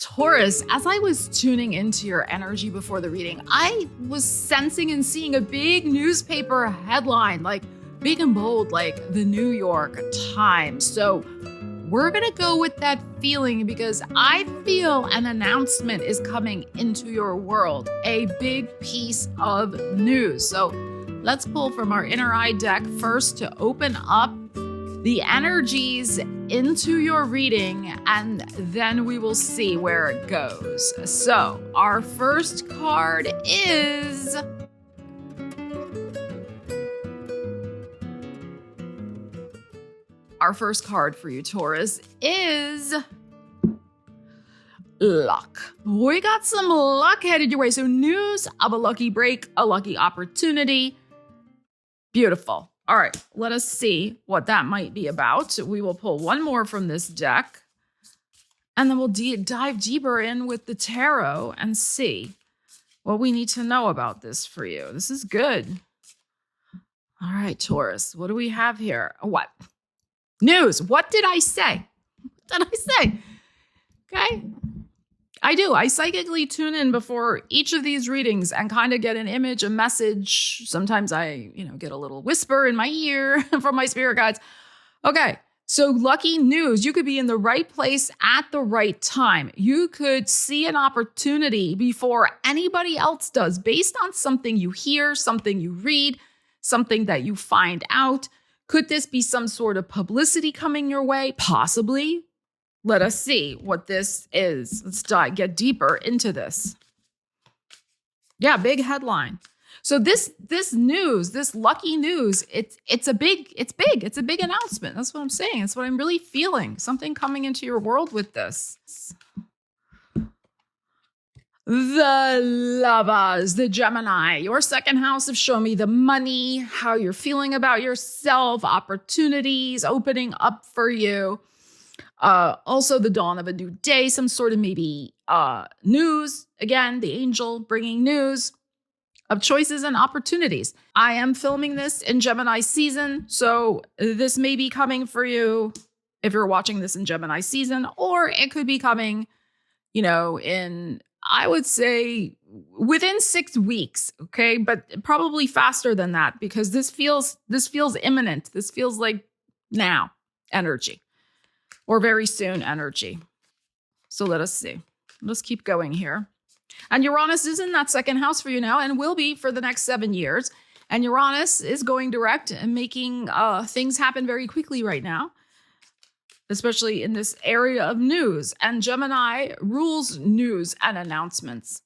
Taurus, as I was tuning into your energy before the reading, I was sensing and seeing a big newspaper headline, like big and bold, like the New York Times. So we're going to go with that feeling because I feel an announcement is coming into your world, a big piece of news. So let's pull from our inner eye deck first to open up the energies into your reading, and then we will see where it goes. So our first card is for you, Taurus, is luck. We got some luck headed your way. So news of a lucky break, a lucky opportunity. Beautiful. All right, let us see what that might be about. We will pull one more from this deck, and then we'll dive deeper in with the tarot and see what we need to know about this for you. This is good. All right, Taurus, what do we have here? What? News. What did I say? What did I say? Okay. I do. I psychically tune in before each of these readings and kind of get an image, a message. Sometimes I, get a little whisper in my ear from my spirit guides. Okay. So lucky news. You could be in the right place at the right time. You could see an opportunity before anybody else does based on something you hear, something you read, something that you find out. Could this be some sort of publicity coming your way? Possibly. Let us see what this is. Let's get deeper into this. Yeah, big headline. So this news, this lucky news, it's a big announcement. That's what I'm saying. That's what I'm really feeling. Something coming into your world with this. The Lovers, the Gemini, your second house of show me the money, how you're feeling about yourself, opportunities opening up for you. Also the dawn of a new day, some sort of maybe news. Again, the angel bringing news of choices and opportunities. I am filming this in Gemini season, so this may be coming for you if you're watching this in Gemini season, or it could be coming, in, I would say, within 6 weeks, okay? But probably faster than that because this feels imminent. This feels like now energy. Or very soon energy. So let us see. Let's keep going here. And Uranus is in that second house for you now and will be for the next 7 years. And Uranus is going direct and making things happen very quickly right now, especially in this area of news. And Gemini rules news and announcements.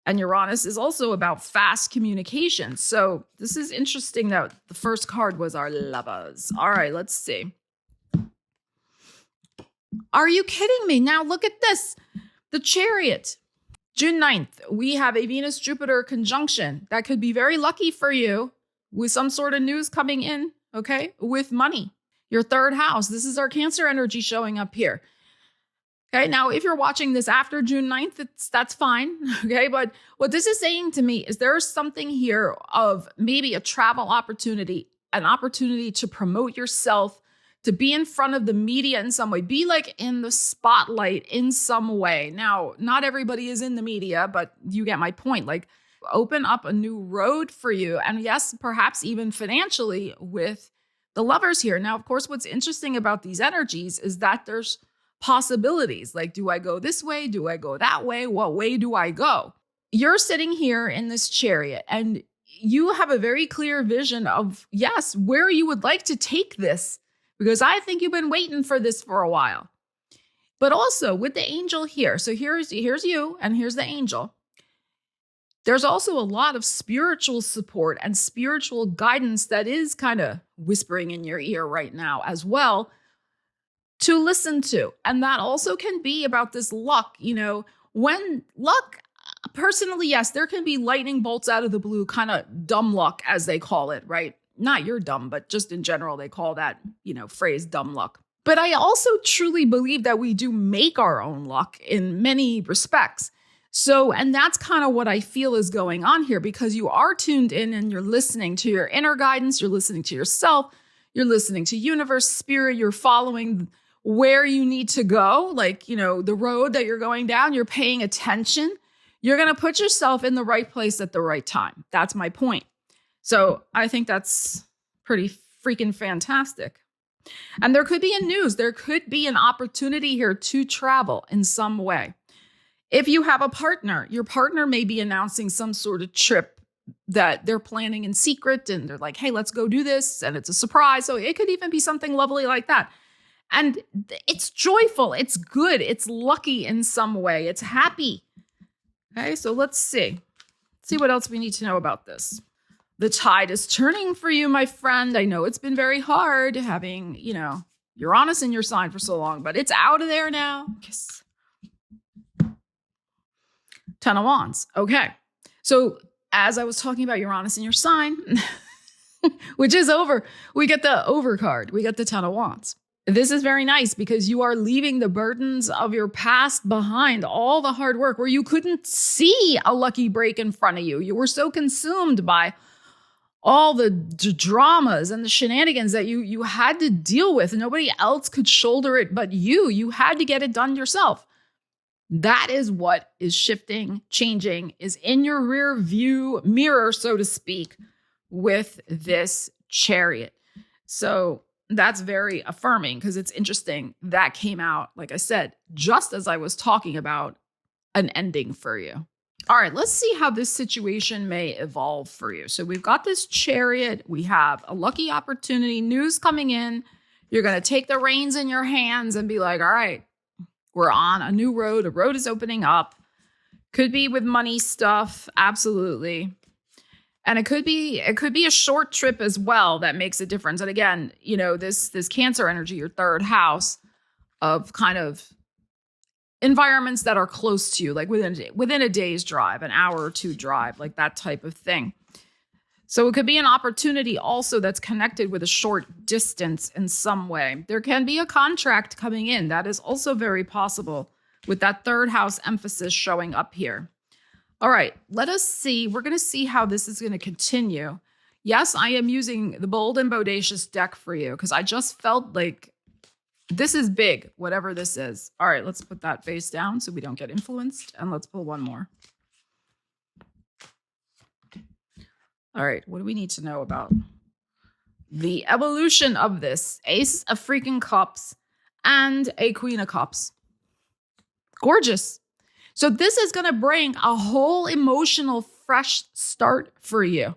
And Uranus is also about fast communication. So this is interesting that the first card was our Lovers. All right, let's see. Are you kidding me? Now look at this. The Chariot. June 9th, we have a Venus-Jupiter conjunction. That could be very lucky for you with some sort of news coming in, okay? With money. Your third house. This is our Cancer energy showing up here. Okay, now if you're watching this after June 9th, that's fine, okay? But what this is saying to me is there's something here of maybe a travel opportunity, an opportunity to promote yourself, to be in front of the media in some way, be like in the spotlight in some way. Now, not everybody is in the media, but you get my point. Like, open up a new road for you. And yes, perhaps even financially with the Lovers here. Now, of course, what's interesting about these energies is that there's possibilities. Like, do I go this way? Do I go that way? What way do I go? You're sitting here in this Chariot and you have a very clear vision of, yes, where you would like to take this. Because I think you've been waiting for this for a while. But also with the angel here. So here's you and here's the angel. There's also a lot of spiritual support and spiritual guidance that is kind of whispering in your ear right now as well to listen to. And that also can be about this luck. When luck, personally, yes, there can be lightning bolts out of the blue, kind of dumb luck as they call it, right? Not you're dumb, but just in general, they call that, phrase dumb luck. But I also truly believe that we do make our own luck in many respects. So, and that's kind of what I feel is going on here because you are tuned in and you're listening to your inner guidance, you're listening to yourself, you're listening to universe, spirit, you're following where you need to go, like, the road that you're going down, you're paying attention. You're going to put yourself in the right place at the right time. That's my point. So I think that's pretty freaking fantastic. And there could be there could be an opportunity here to travel in some way. If you have a partner, your partner may be announcing some sort of trip that they're planning in secret, and they're like, hey, let's go do this. And it's a surprise. So it could even be something lovely like that. And it's joyful. It's good. It's lucky in some way. It's happy. Okay, so let's see. Let's see what else we need to know about this. The tide is turning for you, my friend. I know it's been very hard having, Uranus in your sign for so long, but it's out of there now. Yes. 10 of Wands. Okay. So as I was talking about Uranus in your sign, which is over, we get the over card. We get the 10 of Wands. This is very nice because you are leaving the burdens of your past behind, all the hard work where you couldn't see a lucky break in front of you. You were so consumed by all the dramas and the shenanigans that you had to deal with. Nobody else could shoulder it but you. You had to get it done yourself. That is what is shifting, changing, is in your rear view mirror, so to speak, with this Chariot. So that's very affirming because it's interesting. That came out, like I said, just as I was talking about an ending for you. All right, let's see how this situation may evolve for you. So we've got this Chariot. We have a lucky opportunity, news coming in. You're going to take the reins in your hands and be like, all right, we're on a new road. A road is opening up. Could be with money stuff. Absolutely. And it could be a short trip as well that makes a difference. And again, this Cancer energy, your third house of kind of environments that are close to you, like within a day's drive, an hour or two drive, like that type of thing. So it could be an opportunity also that's connected with a short distance in some way. There can be a contract coming in. That is also very possible with that third house emphasis showing up here. All right, let us see. We're going to see how this is going to continue. Yes, I am using the Bold and Bodacious deck for you because I just felt like this is big, whatever this is. All right, let's put that face down so we don't get influenced. And let's pull one more. All right, what do we need to know about the evolution of this? Ace of freaking Cups and a Queen of Cups. Gorgeous. So this is going to bring a whole emotional fresh start for you.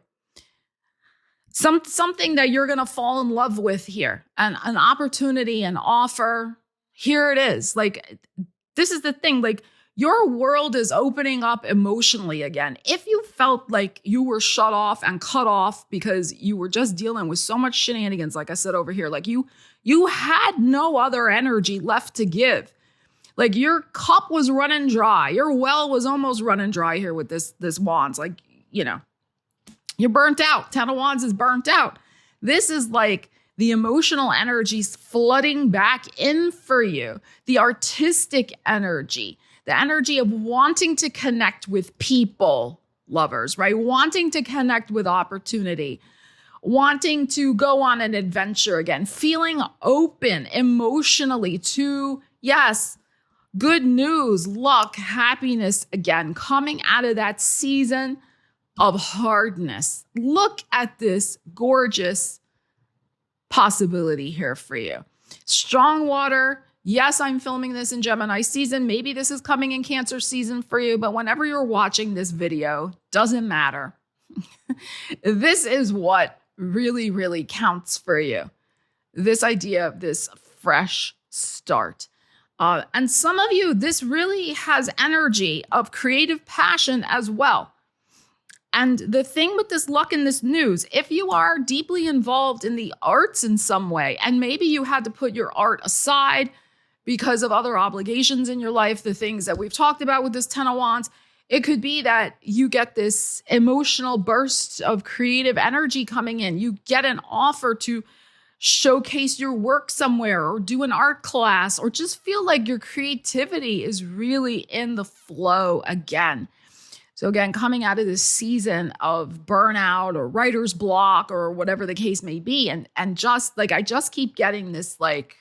Something that you're going to fall in love with here, and an opportunity, an offer. Here it is. Like, this is the thing. Like, your world is opening up emotionally again. If you felt like you were shut off and cut off because you were just dealing with so much shenanigans, like I said over here, like you had no other energy left to give. Like, your cup was running dry. Your well was almost running dry here with this Wands. Like, you're burnt out. 10 of Wands is burnt out. This is like the emotional energies flooding back in for you. The artistic energy, the energy of wanting to connect with people, lovers, right? Wanting to connect with opportunity, wanting to go on an adventure again, feeling open emotionally to, yes, good news, luck, happiness again, coming out of that season of hardness. Look at this gorgeous possibility here for you. Strong water. Yes, I'm filming this in Gemini season. Maybe this is coming in Cancer season for you, but whenever you're watching this video, doesn't matter. This is what really, really counts for you. This idea of this fresh start. And some of you, this really has energy of creative passion as well. And the thing with this luck and this news, if you are deeply involved in the arts in some way, and maybe you had to put your art aside because of other obligations in your life, the things that we've talked about with this 10 of Wands, it could be that you get this emotional burst of creative energy coming in. You get an offer to showcase your work somewhere or do an art class or just feel like your creativity is really in the flow again. So again, coming out of this season of burnout or writer's block or whatever the case may be. And just like, I just keep getting this like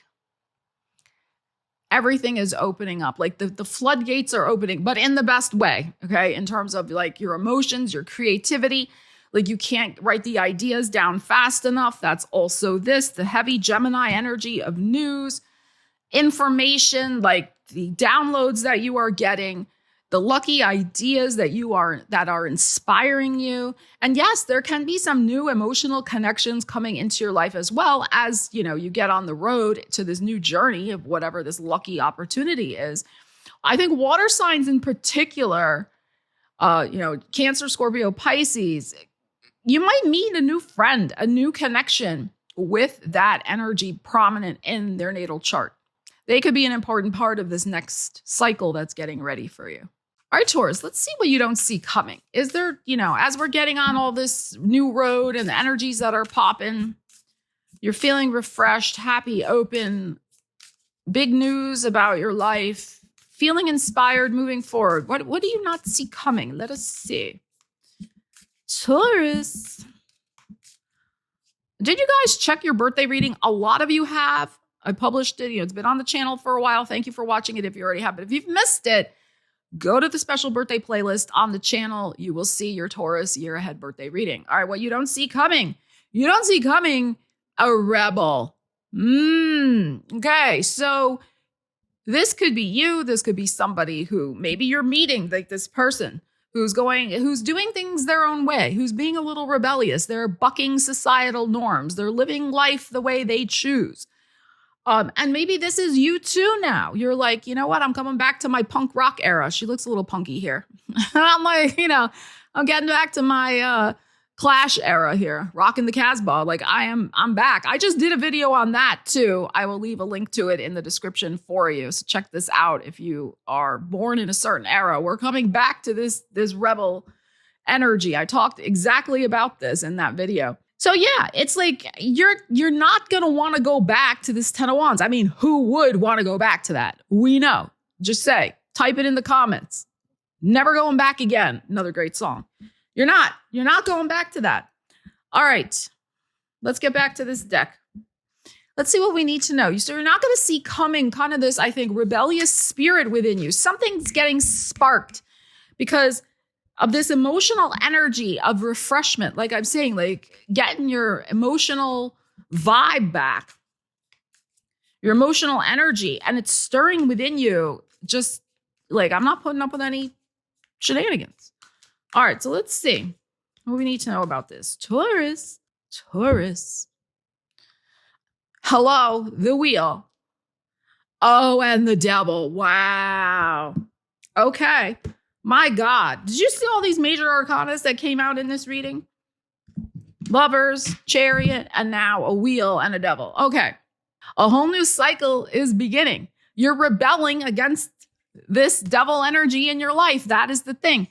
everything is opening up. Like the floodgates are opening, but in the best way, okay? In terms of like your emotions, your creativity. Like you can't write the ideas down fast enough. That's also the heavy Gemini energy of news, information, like the downloads that you are getting, the lucky ideas that are inspiring you. And yes, there can be some new emotional connections coming into your life as well as, you get on the road to this new journey of whatever this lucky opportunity is. I think water signs in particular, Cancer, Scorpio, Pisces, you might meet a new friend, a new connection with that energy prominent in their natal chart. They could be an important part of this next cycle that's getting ready for you. All right, Taurus, let's see what you don't see coming. Is there, as we're getting on all this new road and the energies that are popping, you're feeling refreshed, happy, open, big news about your life, feeling inspired moving forward. What do you not see coming? Let us see. Taurus. Did you guys check your birthday reading? A lot of you have. I published it. It's been on the channel for a while. Thank you for watching it if you already have. But if you've missed it, go to the special birthday playlist on the channel. You will see your Taurus year ahead birthday reading. All right, what you don't see coming. You don't see coming a rebel. Okay, so this could be you. This could be somebody who maybe you're meeting, like this person who's doing things their own way, who's being a little rebellious. They're bucking societal norms. They're living life the way they choose. And maybe this is you too now. You're like, you know what? I'm coming back to my punk rock era. She looks a little punky here. I'm like, I'm getting back to my Clash era here, rocking the Casbah. Like I'm back. I just did a video on that too. I will leave a link to it in the description for you. So check this out if you are born in a certain era. We're coming back to this rebel energy. I talked exactly about this in that video. So yeah, it's like you're not going to want to go back to this 10 of Wands. I mean, who would want to go back to that? We know. Just type it in the comments. Never going back again. Another great song. You're not going back to that. All right, let's get back to this deck. Let's see what we need to know. So you're not going to see coming kind of this, I think, rebellious spirit within you. Something's getting sparked because of this emotional energy of refreshment. Like I'm saying, like getting your emotional vibe back, your emotional energy, and it's stirring within you. Just like, I'm not putting up with any shenanigans. All right, so let's see what we need to know about this. Taurus. Hello, the wheel. Oh, and the devil. Wow. Okay. My God. Did you see all these major arcanas that came out in this reading? Lovers, Chariot, and now a wheel and a devil. Okay. A whole new cycle is beginning. You're rebelling against this devil energy in your life. That is the thing.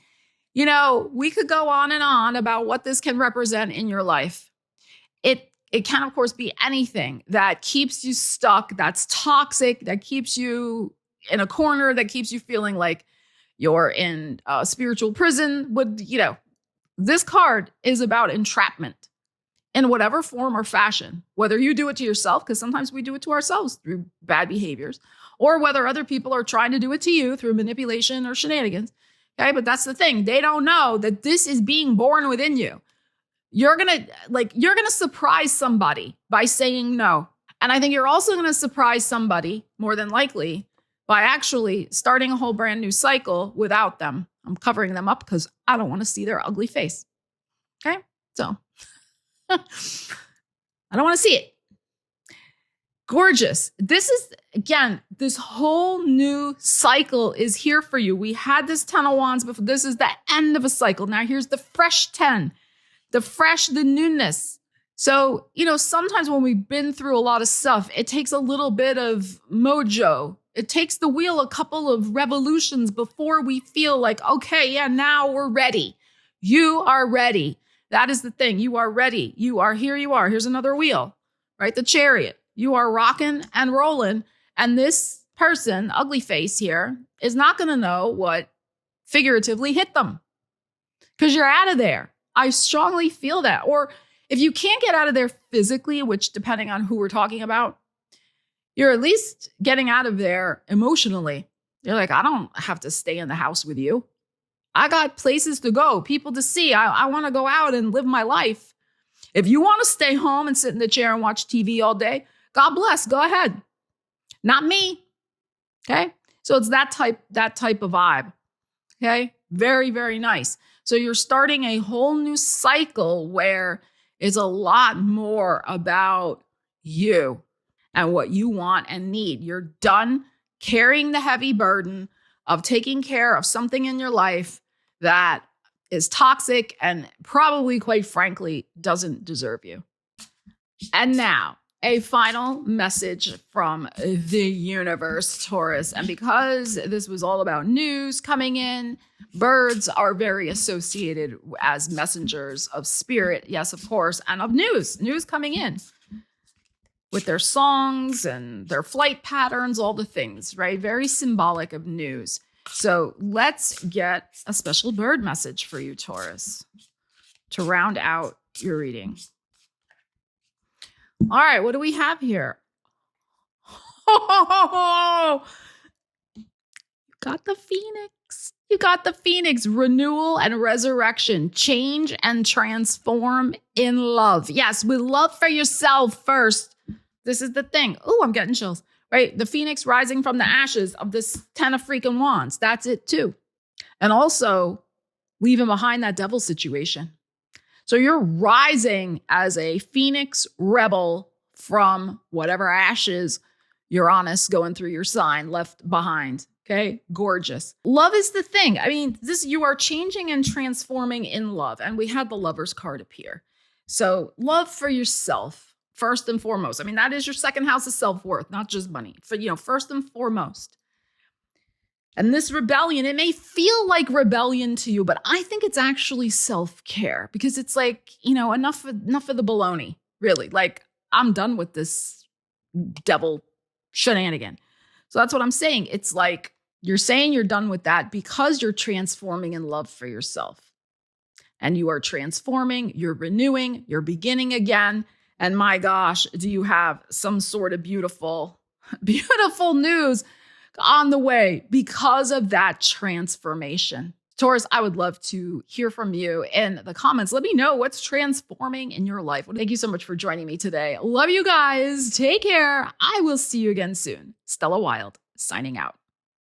We could go on and on about what this can represent in your life. It can, of course, be anything that keeps you stuck, that's toxic, that keeps you in a corner, that keeps you feeling like you're in a spiritual prison. This card is about entrapment in whatever form or fashion, whether you do it to yourself, because sometimes we do it to ourselves through bad behaviors, or whether other people are trying to do it to you through manipulation or shenanigans. Okay, but that's the thing. They don't know that this is being born within you. You're going to surprise somebody by saying no. And I think you're also going to surprise somebody, more than likely, by actually starting a whole brand new cycle without them. I'm covering them up because I don't want to see their ugly face. Okay? So I don't want to see it. Gorgeous. This is, again, this whole new cycle is here for you. We had this 10 of Wands before. This is the end of a cycle. Now here's the fresh 10, the newness. So, sometimes when we've been through a lot of stuff, it takes a little bit of mojo. It takes the wheel a couple of revolutions before we feel like, okay, yeah, now we're ready. You are ready. That is the thing. You are ready. You are here. You are. Here's another wheel, right? The Chariot. You are rocking and rolling. And this person, ugly face here, is not going to know what figuratively hit them because you're out of there. I strongly feel that. Or if you can't get out of there physically, which depending on who we're talking about, You're at least getting out of there emotionally. You're like, I don't have to stay in the house with you. I got places to go, people to see. I want to go out and live my life. If you want to stay home and sit in the chair and watch TV all day, God bless, go ahead. Not me. Okay? So it's that type of vibe. Okay? Very, very nice. So you're starting a whole new cycle where it's a lot more about you and what you want and need. You're done carrying the heavy burden of taking care of something in your life that is toxic and probably, quite frankly, doesn't deserve you. And now, a final message from the universe, Taurus. And because this was all about news coming in, birds are very associated as messengers of spirit, yes, of course, and of news coming in with their songs and their flight patterns, all the things, right? Very symbolic of news. So let's get a special bird message for you, Taurus, to round out your reading. All right, what do we have here? Oh, you got the phoenix. You got the phoenix. Renewal and resurrection. Change and transform in love. Yes, with love for yourself first. This is the thing. Oh, I'm getting chills. Right? The phoenix rising from the ashes of this 10 of freaking wands. That's it too. And also leaving behind that devil situation. So you're rising as a phoenix rebel from whatever ashes Uranus going through your sign left behind. Okay. Gorgeous. Love is the thing. I mean, you are changing and transforming in love. And we had the Lover's card appear. So love for yourself, first and foremost. I mean, that is your second house of self-worth, not just money. First and foremost. And this rebellion, it may feel like rebellion to you, but I think it's actually self-care because it's like, enough of the baloney, really. Like, I'm done with this devil shenanigan. So that's what I'm saying. It's like you're saying you're done with that because you're transforming in love for yourself. And you are transforming, you're renewing, you're beginning again. And my gosh, do you have some sort of beautiful, beautiful news on the way because of that transformation. Taurus, I would love to hear from you in the comments. Let me know what's transforming in your life. Well, thank you so much for joining me today. Love you guys. Take care. I will see you again soon. Stella Wilde, signing out.